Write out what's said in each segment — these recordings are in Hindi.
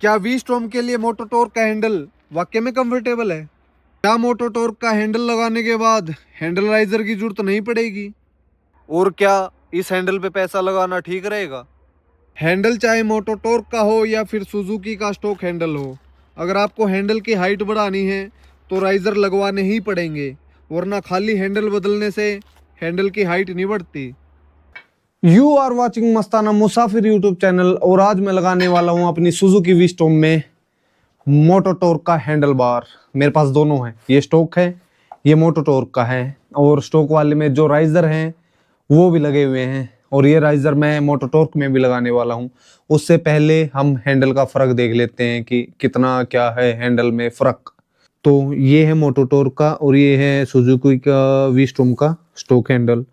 क्या वी स्टॉर्म के लिए मोटो टॉर्क का हैंडल वाकई में कंफर्टेबल है? क्या मोटो टॉर्क का हैंडल लगाने के बाद हैंडल राइजर की जरूरत नहीं पड़ेगी? और क्या इस हैंडल पे पैसा लगाना ठीक रहेगा? हैंडल चाहे मोटो टॉर्क का हो या फिर सुजुकी का स्टॉक हैंडल हो, अगर आपको हैंडल की हाइट बढ़ानी है तो राइजर लगवाने ही पड़ेंगे, वरना खाली हैंडल बदलने से हैंडल की हाइट नहीं बढ़ती। You are watching Mastana Musafir YouTube channel, और आज मैं लगाने वाला हूं अपनी सुजुकी वी स्टॉर्म में मोटो टॉर्क का हैंडल बार। मेरे पास दोनों है, ये स्टॉक है, ये मोटो टॉर्क का है, और स्टॉक वाले में जो राइजर हैं वो भी लगे हुए हैं, और ये राइजर मैं मोटो टॉर्क में भी लगाने वाला हूं। उससे पहले हम हैंडल का फर्क देख लेते हैं कि कितना क्या है हैंडल में फर्क। तो ये है मोटो टॉर्क का और ये है सुजुकी का वी स्टॉर्म का स्टॉक हैंडल।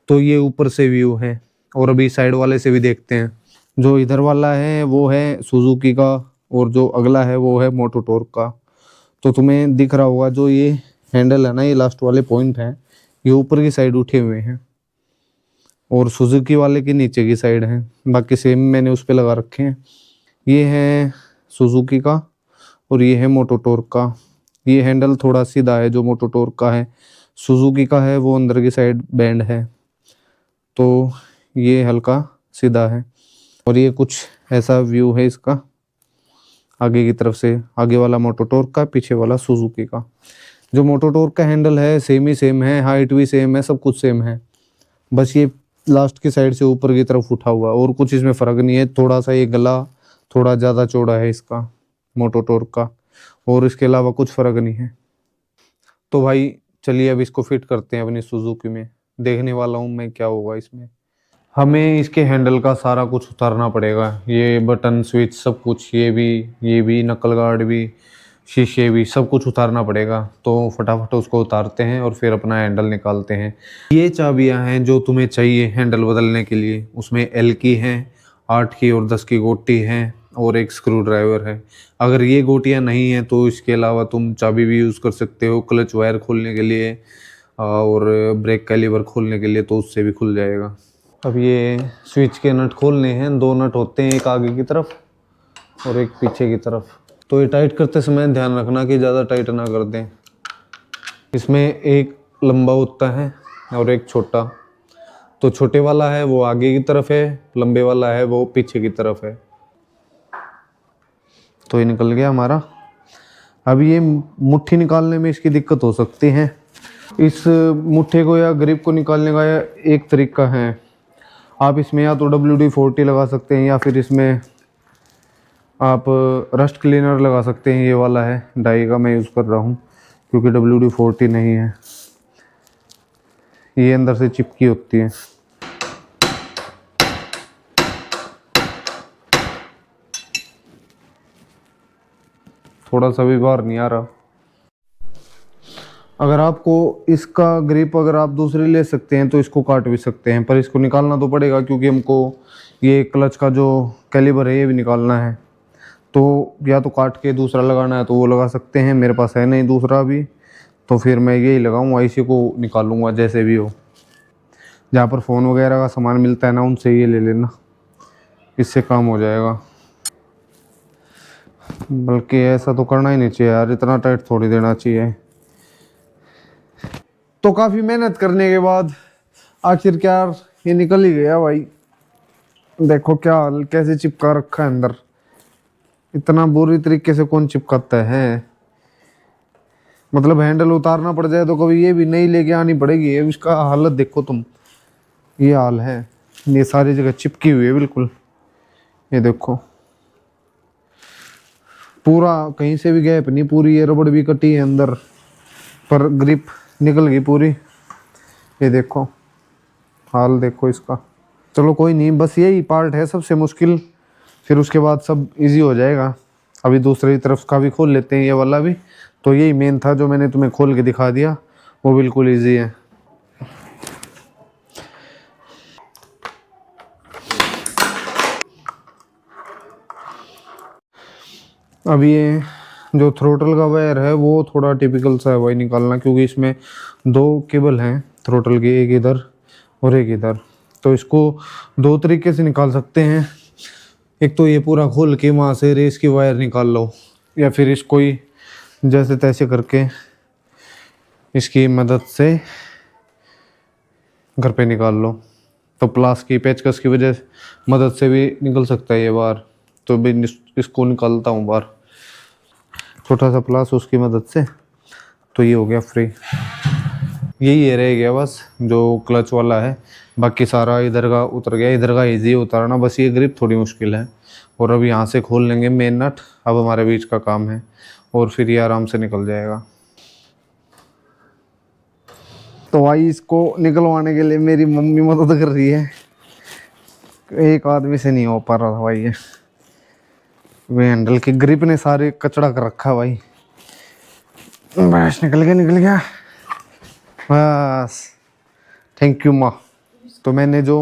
तो ये ऊपर से व्यू है, और अभी साइड वाले से भी देखते हैं। जो इधर वाला है वो है सुजुकी का, और जो अगला है वो है मोटो टॉर्क का। तो तुम्हें दिख रहा होगा जो ये हैंडल है ना, ये लास्ट वाले पॉइंट हैं, ये ऊपर की साइड उठे हुए हैं और सुजुकी वाले की नीचे की साइड है। बाकी सेम मैंने उस पर लगा रखे हैं। ये है सुजुकी का और ये है मोटो टॉर्क का। ये हैंडल थोड़ा सीधा है जो मोटो टॉर्क का है, सुजुकी का है वो अंदर की साइड बैंड है, तो ये हल्का सीधा है। और ये कुछ ऐसा व्यू है इसका आगे की तरफ से, आगे वाला मोटो टॉर्क का, पीछे वाला सुजुकी का। जो मोटो टॉर्क का हैंडल है सेम ही सेम है, हाइट भी सेम है, सब कुछ सेम है, बस ये लास्ट की साइड से ऊपर की तरफ उठा हुआ, और कुछ इसमें फर्क नहीं है। थोड़ा सा ये गला थोड़ा ज़्यादा चौड़ा है इसका मोटो टॉर्क का, और इसके अलावा कुछ फर्क नहीं है। तो भाई चलिए अब इसको फिट करते हैं अपनी सुजुकी में, देखने वाला हूँ मैं क्या होगा इसमें। हमें इसके हैंडल का सारा कुछ उतारना पड़ेगा, ये बटन स्विच सब कुछ, ये भी नकल गार्ड भी, शीशे भी, सब कुछ उतारना पड़ेगा। तो फटाफट उसको उतारते हैं और फिर अपना हैंडल निकालते हैं। ये चाबियां हैं जो तुम्हें चाहिए हैंडल बदलने के लिए, उसमें एल की हैं, 8 की और 10 की गोटी हैं, और एक स्क्रू ड्राइवर है। अगर ये गोटियां नहीं हैं तो इसके अलावा तुम चाबी भी यूज़ कर सकते हो, क्लच वायर खोलने के लिए और ब्रेक कैलिबर खोलने के लिए, तो उससे भी खुल जाएगा। अब ये स्विच के नट खोलने हैं, 2 नट होते हैं, एक आगे की तरफ और एक पीछे की तरफ। तो ये टाइट करते समय ध्यान रखना कि ज़्यादा टाइट ना कर दें। इसमें एक लंबा होता है और एक छोटा, तो छोटे वाला है वो आगे की तरफ है, लंबे वाला है वो पीछे की तरफ है। तो ये निकल गया हमारा। अब ये मुट्ठी निकालने में इसकी दिक्कत हो सकती है। इस मुट्ठे को या ग्रिप को निकालने का एक तरीका है, आप इसमें या तो WD-40 लगा सकते हैं या फिर इसमें आप रस्ट क्लीनर लगा सकते हैं। ये वाला है डाई का, मैं यूज़ कर रहा हूँ क्योंकि WD-40 नहीं है, ये अंदर से चिपकी होती है। थोड़ा सा भी बाहर नहीं आ रहा। अगर आपको इसका ग्रिप अगर आप दूसरी ले सकते हैं तो इसको काट भी सकते हैं, पर इसको निकालना तो पड़ेगा क्योंकि हमको ये क्लच का जो कैलिबर है ये भी निकालना है। तो या तो काट के दूसरा लगाना है तो वो लगा सकते हैं, मेरे पास है नहीं दूसरा अभी, तो फिर मैं यही लगाऊंगा, इसी को निकालूंगा जैसे भी हो। जहाँ पर फ़ोन वगैरह का सामान मिलता है ना, उनसे ये ले लेना, इससे काम हो जाएगा। बल्कि ऐसा तो करना ही नहीं चाहिए यार, इतना टाइट थोड़ी देना चाहिए। तो काफ़ी मेहनत करने के बाद आखिरकार ये निकल ही गया भाई। देखो क्या हाल, कैसे चिपका रखा है अंदर, इतना बुरी तरीके से कौन चिपकाता है। मतलब हैंडल उतारना पड़ जाए तो कभी ये भी नहीं लेके आनी पड़ेगी। अब इसका हालत देखो तुम, ये हाल है, ये सारी जगह चिपकी हुई है बिल्कुल। ये देखो पूरा, कहीं से भी गैप नहीं, पूरी ये रबड़ भी कटी है अंदर, पर ग्रिप निकल गई पूरी। ये देखो हाल देखो इसका। चलो कोई नहीं, बस यही पार्ट है सबसे मुश्किल, फिर उसके बाद सब इजी हो जाएगा। अभी दूसरी तरफ का भी खोल लेते हैं, ये वाला भी। तो यही मेन था जो मैंने तुम्हें खोल के दिखा दिया, वो बिल्कुल इजी है। अब ये जो थ्रोटल का वायर है वो थोड़ा टिपिकल सा है भाई निकालना, क्योंकि इसमें 2 केबल हैं थ्रोटल की, एक इधर और एक इधर। तो इसको 2 तरीके से निकाल सकते हैं। एक तो ये पूरा खोल के वहाँ से रेस की वायर निकाल लो, या फिर इसको ही जैसे तैसे करके इसकी मदद से घर पे निकाल लो। तो प्लास की पेचकस की वजह मदद से भी निकल सकता है ये बाहर। तो भी इसको निकालता हूँ बाहर, छोटा सा प्लास उसकी मदद से। तो ये हो गया फ्री। यही ये रह गया बस जो क्लच वाला है, बाकी सारा इधर का उतर गया। इधर का इजी उतारना, बस ये ग्रिप थोड़ी मुश्किल है। और अब यहाँ से खोल लेंगे मेन नट, अब हमारे बीच का काम है, और फिर ये आराम से निकल जाएगा। तो भाई इसको निकलवाने के लिए मेरी मम्मी मदद कर रही है, एक आदमी से नहीं हो पा रहा था भाई ये। वे हैंडल की ग्रिप ने सारे कचड़ा कर रखा भाई। बस निकल गया बस। थैंक यू माँ। तो मैंने जो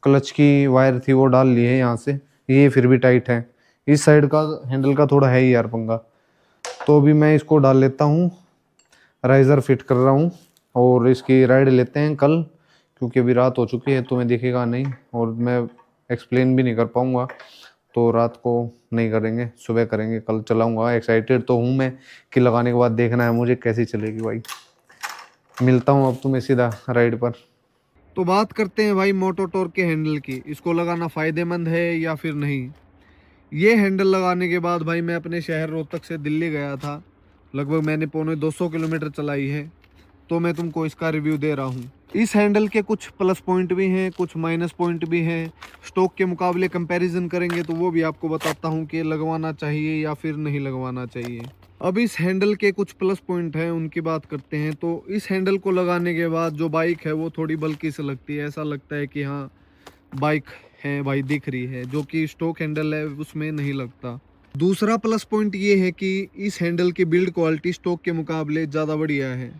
क्लच की वायर थी वो डाल ली है यहाँ से। ये फिर भी टाइट है, इस साइड का हैंडल का थोड़ा है ही यार पंगा। तो अभी मैं इसको डाल लेता हूँ, राइजर फिट कर रहा हूँ, और इसकी राइड लेते हैं कल, क्योंकि अभी रात हो चुकी है, तुम्हें दिखेगा नहीं और मैं एक्सप्लेन भी नहीं कर पाऊँगा। तो रात को नहीं करेंगे, सुबह करेंगे, कल चलाऊँगा। एक्साइटेड तो हूँ मैं कि लगाने के बाद देखना है मुझे कैसी चलेगी भाई। मिलता हूँ अब तुम्हें सीधा राइड पर। तो बात करते हैं भाई मोटो टॉर्क के हैंडल की, इसको लगाना फ़ायदेमंद है या फिर नहीं। ये हैंडल लगाने के बाद भाई मैं अपने शहर रोहतक से दिल्ली गया था, लगभग मैंने 250 किलोमीटर चलाई है, तो मैं तुमको इसका रिव्यू दे रहा हूँ। इस हैंडल के कुछ प्लस पॉइंट भी हैं, कुछ माइनस पॉइंट भी हैं। स्टॉक के मुकाबले कंपैरिजन करेंगे तो वो भी आपको बताता हूँ कि लगवाना चाहिए या फिर नहीं लगवाना चाहिए। अब इस हैंडल के कुछ प्लस पॉइंट हैं, उनकी बात करते हैं। तो इस हैंडल को लगाने के बाद जो बाइक है वो थोड़ी बल्कि से लगती है, ऐसा लगता है कि हाँ बाइक है भाई, दिख रही है, जो कि स्टॉक हैंडल है उसमें नहीं लगता। दूसरा प्लस पॉइंट ये है कि इस हैंडल की बिल्ड क्वालिटी स्टॉक के मुकाबले ज़्यादा बढ़िया है।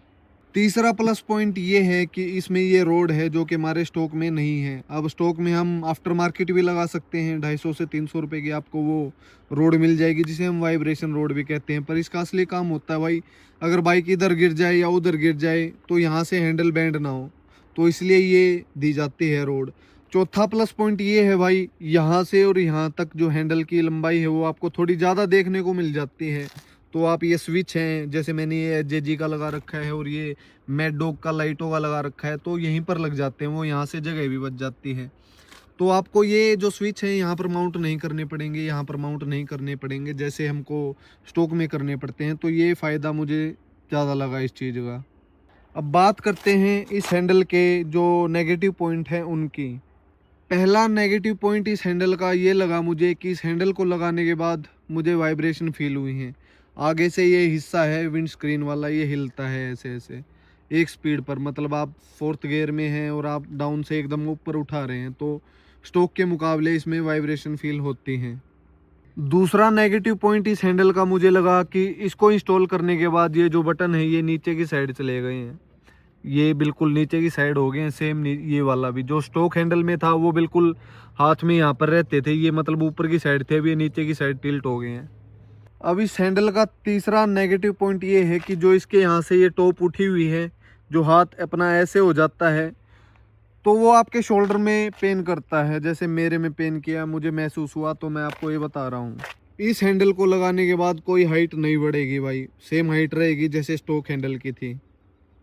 तीसरा प्लस पॉइंट ये है कि इसमें ये रोड है जो कि हमारे स्टॉक में नहीं है। अब स्टॉक में हम आफ्टर मार्केट भी लगा सकते हैं, 250 से 300 रुपये की आपको वो रोड मिल जाएगी, जिसे हम वाइब्रेशन रोड भी कहते हैं। पर इसका असली काम होता है भाई, अगर बाइक इधर गिर जाए या उधर गिर जाए तो यहाँ से हैंडल बैंड ना हो, तो इसलिए ये दी जाती है रोड। चौथा प्लस पॉइंट ये है भाई, यहाँ से और यहाँ तक जो हैंडल की लंबाई है वो आपको थोड़ी ज़्यादा देखने को मिल जाती है। तो आप ये स्विच हैं, जैसे मैंने ये जेजी का लगा रखा है और ये मैड डॉग का लाइटों का लगा रखा है, तो यहीं पर लग जाते हैं वो, यहाँ से जगह भी बच जाती है। तो आपको ये जो स्विच है यहाँ पर माउंट नहीं करने पड़ेंगे, यहाँ पर माउंट नहीं करने पड़ेंगे जैसे हमको स्टॉक में करने पड़ते हैं। तो ये फ़ायदा मुझे ज़्यादा लगा इस चीज़ का। अब बात करते हैं इस हैंडल के जो नेगेटिव पॉइंट हैं उनकी। पहला नेगेटिव पॉइंट इस हैंडल का ये लगा मुझे कि इस हैंडल को लगाने के बाद मुझे वाइब्रेशन फील हुई हैं। आगे से ये हिस्सा है विंड स्क्रीन वाला, ये हिलता है ऐसे ऐसे एक स्पीड पर, मतलब आप 4th गियर में हैं और आप डाउन से एकदम ऊपर उठा रहे हैं, तो स्टॉक के मुकाबले इसमें वाइब्रेशन फील होती हैं। दूसरा नेगेटिव पॉइंट इस हैंडल का मुझे लगा कि इसको इंस्टॉल करने के बाद ये जो बटन है ये नीचे की साइड चले गए हैं, ये बिल्कुल नीचे की साइड हो गए हैं। सेम ये वाला भी जो स्टॉक हैंडल में था वो बिल्कुल हाथ में यहाँ पर रहते थे, ये मतलब ऊपर की साइड थे, अभी ये नीचे की साइड टिल्ट हो गए हैं। अब इस हैंडल का तीसरा नेगेटिव पॉइंट ये है कि जो इसके यहाँ से ये टॉप उठी हुई है, जो हाथ अपना ऐसे हो जाता है, तो वो आपके शोल्डर में पेन करता है, जैसे मेरे में पेन किया, मुझे महसूस हुआ, तो मैं आपको ये बता रहा हूँ। इस हैंडल को लगाने के बाद कोई हाइट नहीं बढ़ेगी भाई, सेम हाइट रहेगी जैसे स्टॉक हैंडल की थी।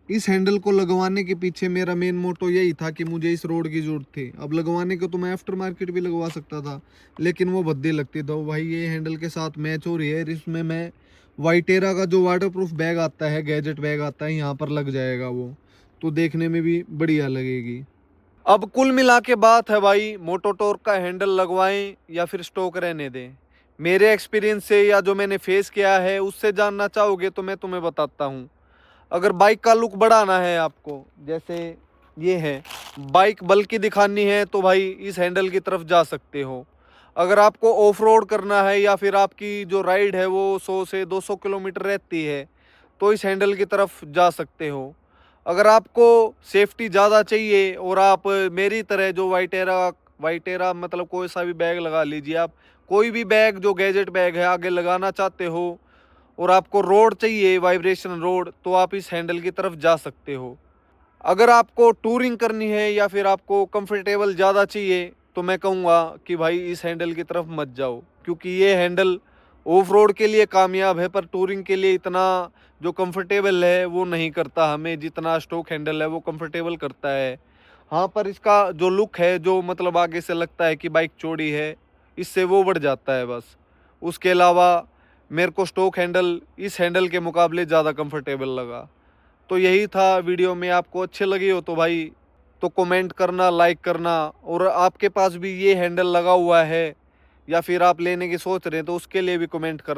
इस हैंडल को लगवाने के पीछे मेरा मेन मोटो यही था कि मुझे इस रोड की जरूरत थी। अब लगवाने को तो मैं आफ्टर मार्केट भी लगवा सकता था, लेकिन वो भद्दी लगती था भाई। ये हैंडल के साथ मैच हो रही है, इसमें मैं वाइटेरा का जो वाटरप्रूफ बैग आता है, गैजेट बैग आता है, यहाँ पर लग जाएगा वो, तो देखने में भी बढ़िया लगेगी। अब कुल मिला के बात है भाई, मोटो टॉर्क का हैंडल लगवाएं या फिर स्टॉक रहने दें। मेरे एक्सपीरियंस से या जो मैंने फेस किया है उससे जानना चाहोगे तो मैं तुम्हें बताता हूँ। अगर बाइक का लुक बढ़ाना है आपको, जैसे ये है, बाइक बल्कि दिखानी है, तो भाई इस हैंडल की तरफ जा सकते हो। अगर आपको ऑफ रोड करना है या फिर आपकी जो राइड है वो 100 से 200 किलोमीटर रहती है, तो इस हैंडल की तरफ जा सकते हो। अगर आपको सेफ्टी ज़्यादा चाहिए और आप मेरी तरह जो वाइटेरा मतलब कोई सा भी बैग लगा लीजिए, आप कोई भी बैग जो गैजेट बैग है आगे लगाना चाहते हो और आपको रोड चाहिए, वाइब्रेशन रोड, तो आप इस हैंडल की तरफ जा सकते हो। अगर आपको टूरिंग करनी है या फिर आपको कंफर्टेबल ज़्यादा चाहिए तो मैं कहूँगा कि भाई इस हैंडल की तरफ मत जाओ, क्योंकि ये हैंडल ऑफ रोड के लिए कामयाब है पर टूरिंग के लिए इतना जो कंफर्टेबल है वो नहीं करता हमें, जितना स्टॉक हैंडल है वो कंफर्टेबल करता है। हाँ, पर इसका जो लुक है, जो मतलब आगे से लगता है कि बाइक चौड़ी है, इससे वो बढ़ जाता है बस। उसके अलावा मेरे को स्टॉक हैंडल इस हैंडल के मुकाबले ज़्यादा कंफर्टेबल लगा। तो यही था वीडियो में, आपको अच्छे लगी हो तो भाई तो कमेंट करना, लाइक करना, और आपके पास भी ये हैंडल लगा हुआ है या फिर आप लेने की सोच रहे हैं तो उसके लिए भी कमेंट करना।